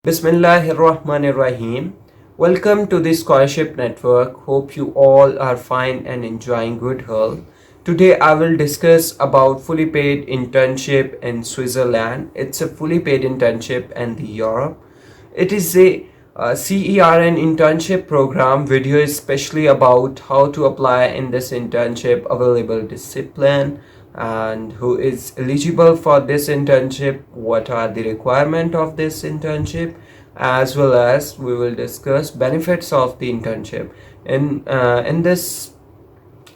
Bismillahirrahmanirrahim. Welcome to the Scholarship Network. Hope you all are fine and enjoying good health. Today I will discuss about fully paid internship in Switzerland. It's a fully paid internship in the Europe. It is a CERN internship program. Video is especially about how to apply in this internship, available discipline, and who is eligible for this internship, what are the requirements of this internship, as well as we will discuss benefits of the internship. In this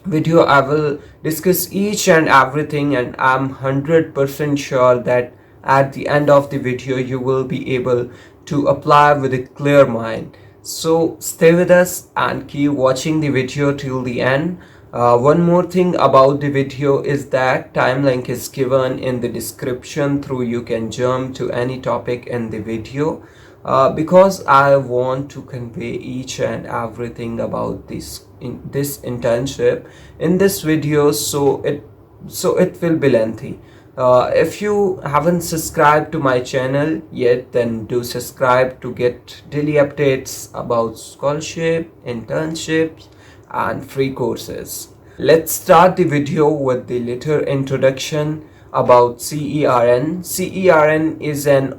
video I will discuss each and everything, and I'm 100% sure that at the end of the video you will be able to apply with a clear mind. So stay with us and keep watching the video till the end. One more thing about the video is that time link is given in the description, through you can jump to any topic in the video, because I want to convey each and everything about this internship in this video, so it will be lengthy. If you haven't subscribed to my channel yet, then do subscribe to get daily updates about scholarship, internships, and free courses. Let's start the video with the little introduction about CERN. CERN is an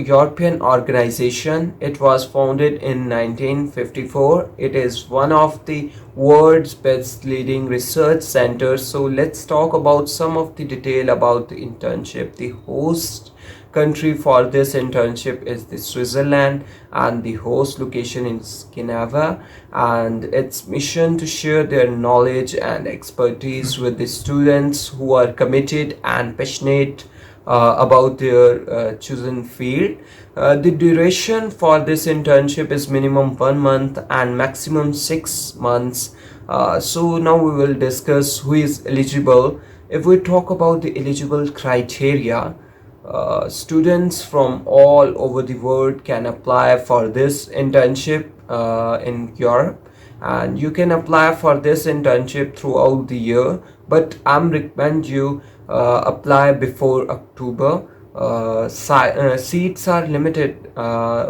European organization. It was founded in 1954. It is one of the world's best leading research centers. So let's talk about some of the detail about the internship. The host country for this internship is the Switzerland, and the host location is Geneva, and its mission to share their knowledge and expertise with the students who are committed and passionate about their chosen field. The duration for this internship is minimum 1 month and maximum 6 months. So now we will discuss who is eligible. If we talk about the eligible criteria, students from all over the world can apply for this internship in Europe, and you can apply for this internship throughout the year, but I'm recommend you apply before October. Seats are limited,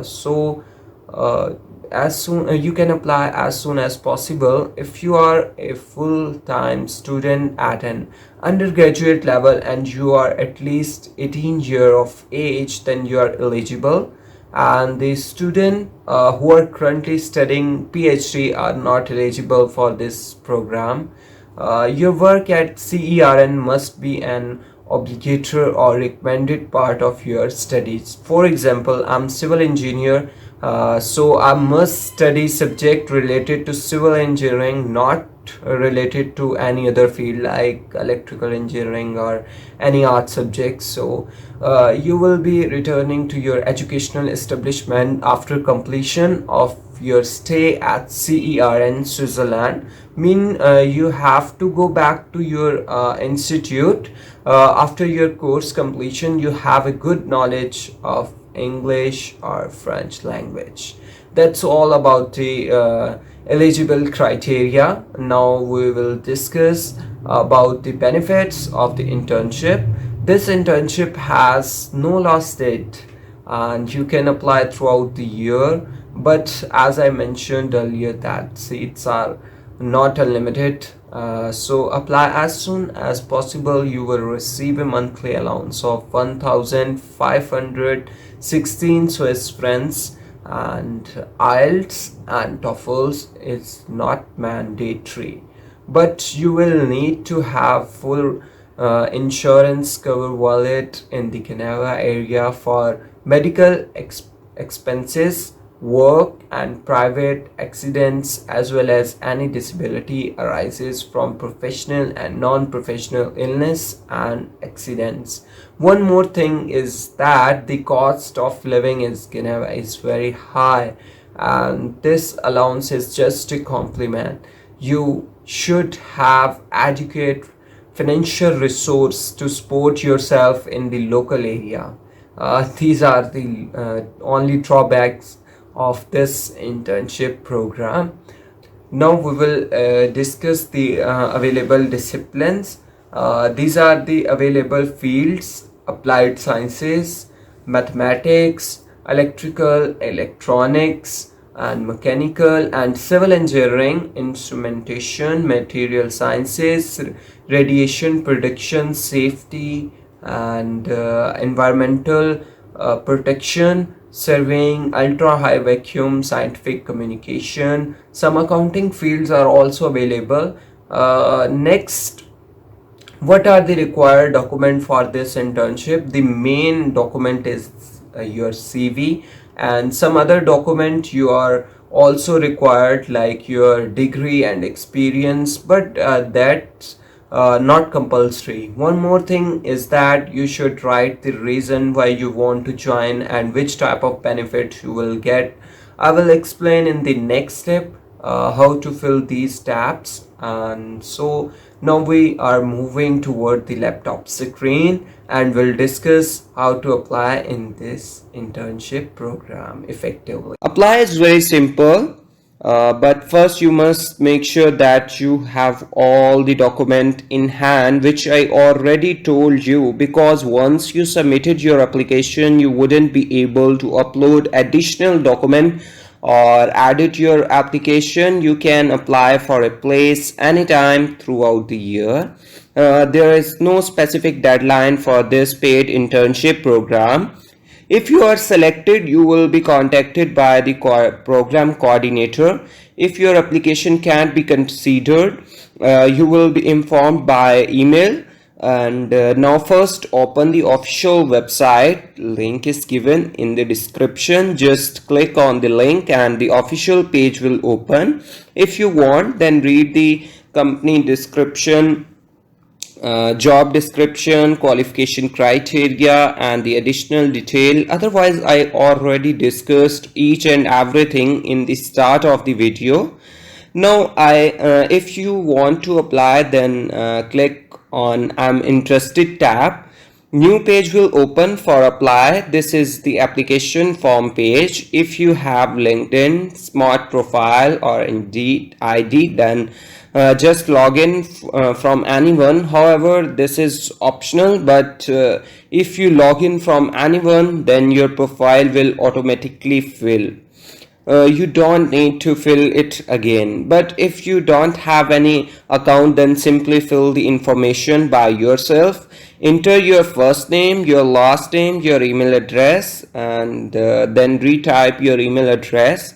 so as soon you can apply as soon as possible. If you are a full-time student at an undergraduate level and you are at least 18 years of age, then you are eligible, and the student who are currently studying PhD are not eligible for this program. Your work at CERN must be an obligatory or recommended part of your studies. For example, I'm civil engineer, so I must study subject related to civil engineering, not related to any other field like electrical engineering or any art subject. So you will be returning to your educational establishment after completion of your stay at CERN Switzerland. You have to go back to your institute after your course completion. You have a good knowledge of English or French language. That's all about the eligible criteria. Now we will discuss about the benefits of the internship. This internship has no last date, and you can apply throughout the year, but as I mentioned earlier that seats are not unlimited. So apply as soon as possible. You will receive a monthly allowance of 1,516 Swiss francs, and IELTS and TOEFLs is not mandatory, but you will need to have full insurance cover wallet in the Geneva area for medical expenses, work and private accidents, as well as any disability arises from professional and non-professional illness and accidents. One more thing is that the cost of living in Geneva is very high, and this allowance is just a compliment. You should have adequate financial resource to support yourself in the local area. These are the only drawbacks of this internship program. Now we will discuss the available disciplines. These are the available fields: applied sciences, mathematics, electrical, electronics, and mechanical and civil engineering, instrumentation, material sciences, radiation prediction, safety, and environmental protection, surveying, ultra high vacuum, scientific communication. Some accounting fields are also available. Next, what are the required document for this internship? The main document is your CV, and some other document you are also required, like your degree and experience, but that's not compulsory. One more thing is that you should write the reason why you want to join and which type of benefit you will get. I will explain in the next step how to fill these tabs. And so now we are moving toward the laptop screen and we'll discuss how to apply in this internship program effectively. Apply is very simple, but first you must make sure that you have all the document in hand, which I already told you, because once you submitted your application you wouldn't be able to upload additional document or edit your application. You can apply for a place anytime throughout the year. There is no specific deadline for this paid internship program. If you are selected, you will be contacted by the program coordinator. If your application can't be considered, you will be informed by email. And now first open the official website. Link is given in the description. Just click on the link and the official page will open. If you want, then read the company description, job description, qualification criteria, and the additional detail. Otherwise, I already discussed each and everything in the start of the video. Now if you want to apply, then click on I'm interested tab. New page will open for apply. This is the application form page. If you have LinkedIn, Smart Profile, or Indeed ID, then just log in from anyone. However, this is optional, but if you log in from anyone, then your profile will automatically fill. You don't need to fill it again. But if you don't have any account, then simply fill the information by yourself. Enter your first name, your last name, your email address, and then retype your email address.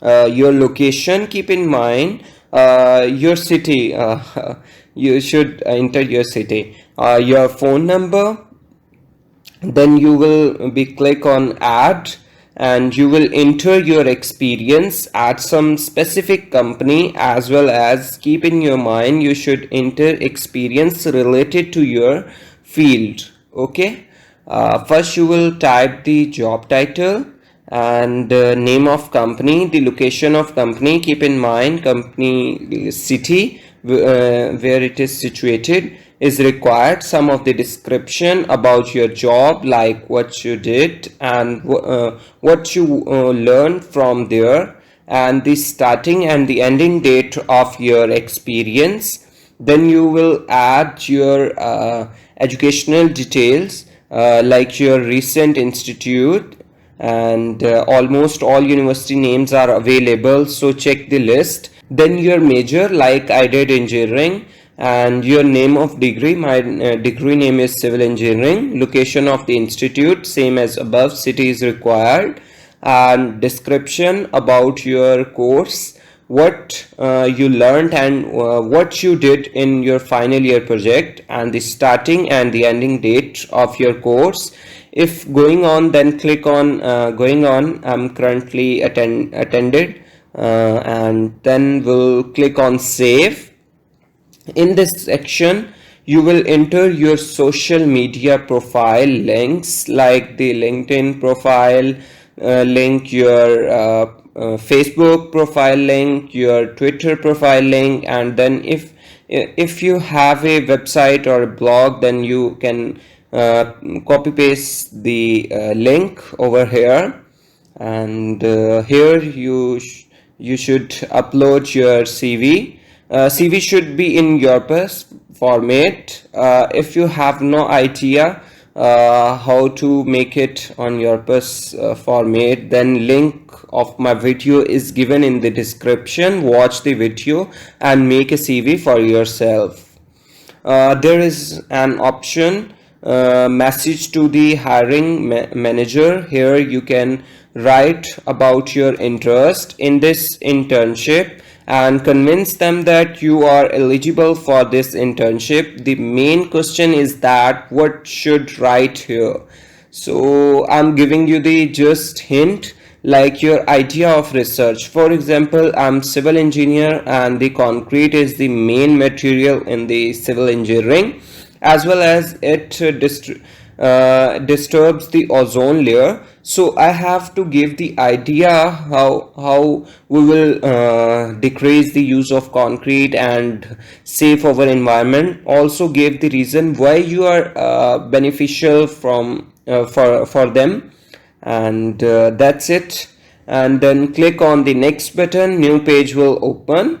Your location, keep in mind your city. You should enter your city. Your phone number. Then you will be click on add, and you will enter your experience at some specific company, as well as keep in your mind you should enter experience related to your field. Okay, first you will type the job title and name of company, the location of company. Keep in mind company city where it is situated is required. Some of the description about your job, like what you did and what you learned from there, and the starting and the ending date of your experience. Then you will add your educational details, like your recent institute, and almost all university names are available, so check the list. Then your major, like I did engineering, and your name of degree. My degree name is civil engineering. Location of the institute, same as above, city is required. And description about your course, what you learned and what you did in your final year project, and the starting and the ending date of your course. If going on, then click on going on. I'm currently attended, and then we'll click on save. In this section, you will enter your social media profile links, like the LinkedIn profile link, your Facebook profile link, your Twitter profile link, and then if you have a website or a blog, then you can copy paste the link over here. And here you should upload your CV. CV should be in your best format. If you have no idea how to make it on your purpose format, then link of my video is given in the description. Watch the video and make a CV for yourself. There is an option, message to the hiring manager. Here you can write about your interest in this internship and convince them that you are eligible for this internship. The main question is that what should write here. So I'm giving you the just hint, like your idea of research. For example, I'm civil engineer and the concrete is the main material in the civil engineering, as well as it disturbs the ozone layer. So I have to give the idea how we will decrease the use of concrete and save our environment. Also give the reason why you are beneficial from for them, and that's it. And then click on the next button. New page will open.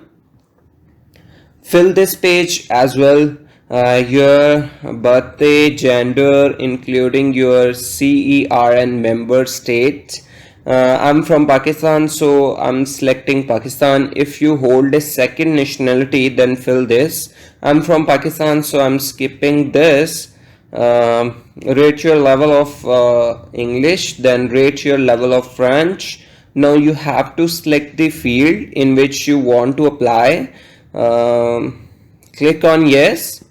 Fill this page as well, your birthday, gender, including your CERN member state. I'm from Pakistan, so I'm selecting Pakistan. If you hold a second nationality, then fill this. I'm from Pakistan, so I'm skipping this. Rate your level of English, then rate your level of French. Now you have to select the field in which you want to apply. Click on yes.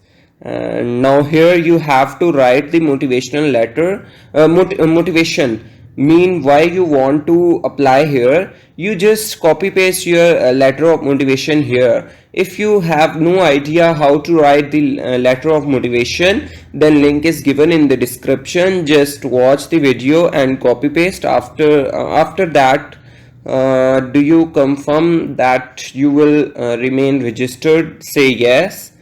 Now here you have to write the motivational letter, motivation, mean why you want to apply here. You just copy paste your letter of motivation here. If you have no idea how to write the letter of motivation, then link is given in the description. Just watch the video and copy paste. After that, do you confirm that you will remain registered? Say yes.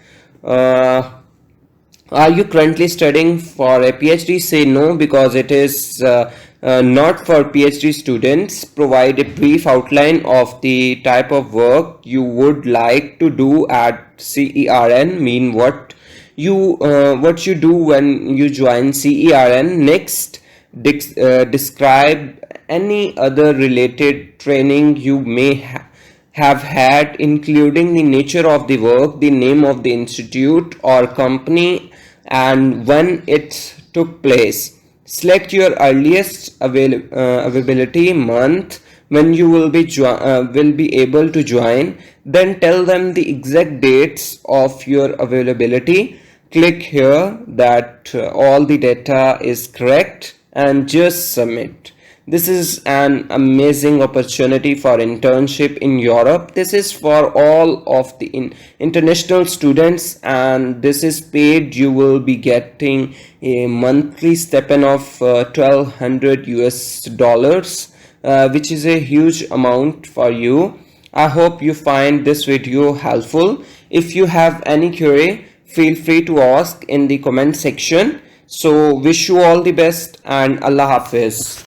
Are you currently studying for a PhD? Say no, because it is not for PhD students. Provide a brief outline of the type of work you would like to do at CERN. Mean what you do when you join CERN. Next, describe any other related training you may have had, including the nature of the work, the name of the institute or company, and when it took place. Select your earliest availability month when you will be able to join. Then tell them the exact dates of your availability. Click here that all the data is correct and just submit. This is an amazing opportunity for internship in Europe. This is for all of the international students, and this is paid. You will be getting a monthly stipend of 1200 US dollars, which is a huge amount for you. I hope you find this video helpful. If you have any query, feel free to ask in the comment section. So wish you all the best, and Allah Hafiz.